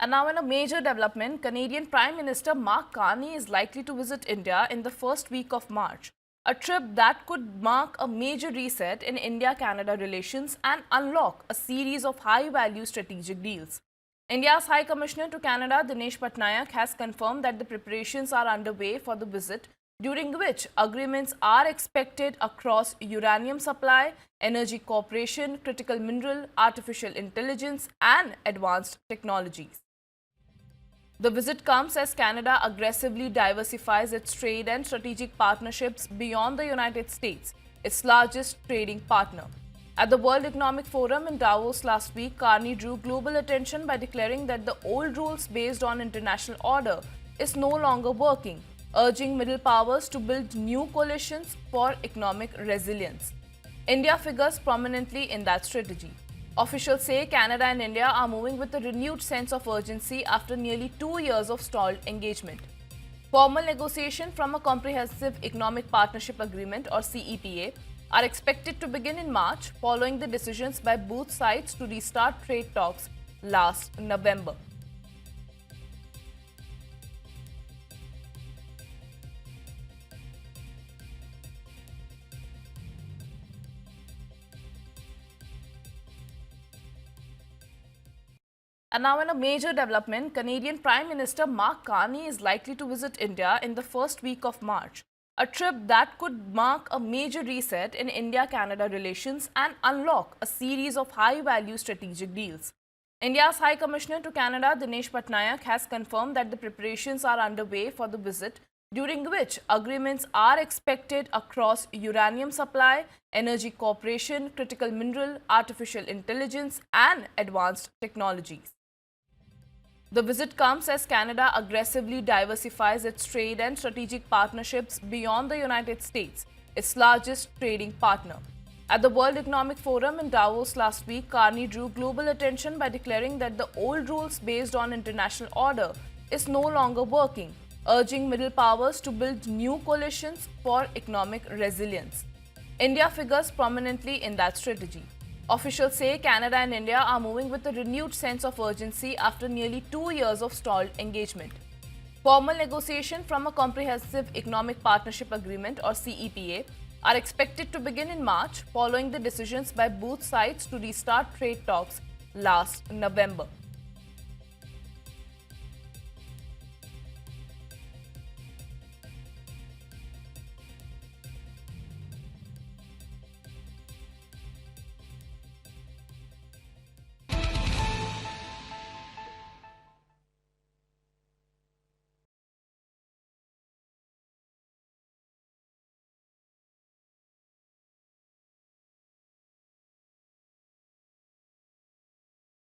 And now, in a major development, Canadian Prime Minister Mark Carney is likely to visit India in the first week of March, a trip that could mark a major reset in India Canada relations and unlock a series of high value strategic deals. India's High Commissioner to Canada, Dinesh Patnaik, has confirmed that the preparations are underway for the visit, during which agreements are expected across uranium supply, energy cooperation, critical mineral, artificial intelligence, and advanced technologies. The visit comes as Canada aggressively diversifies its trade and strategic partnerships beyond the United States, its largest trading partner. At the World Economic Forum in Davos last week, Carney drew global attention by declaring that the old rules based on international order is no longer working, urging middle powers to build new coalitions for economic resilience. India figures prominently in that strategy. Officials say Canada and India are moving with a renewed sense of urgency after nearly 2 years of stalled engagement. Formal negotiations from a Comprehensive Economic Partnership Agreement or CEPA are expected to begin in March following the decisions by both sides to restart trade talks last November. And now, in a major development, Canadian Prime Minister Mark Carney is likely to visit India in the first week of March, a trip that could mark a major reset in India Canada relations and unlock a series of high value strategic deals. India's High Commissioner to Canada, Dinesh Patnaik, has confirmed that the preparations are underway for the visit, during which agreements are expected across uranium supply, energy cooperation, critical mineral, artificial intelligence, and advanced technologies. The visit comes as Canada aggressively diversifies its trade and strategic partnerships beyond the United States, its largest trading partner. At the World Economic Forum in Davos last week, Carney drew global attention by declaring that the old rules based on international order is no longer working, urging middle powers to build new coalitions for economic resilience. India figures prominently in that strategy. Officials say Canada and India are moving with a renewed sense of urgency after nearly 2 years of stalled engagement. Formal negotiations from a Comprehensive Economic Partnership Agreement or CEPA are expected to begin in March following the decisions by both sides to restart trade talks last November.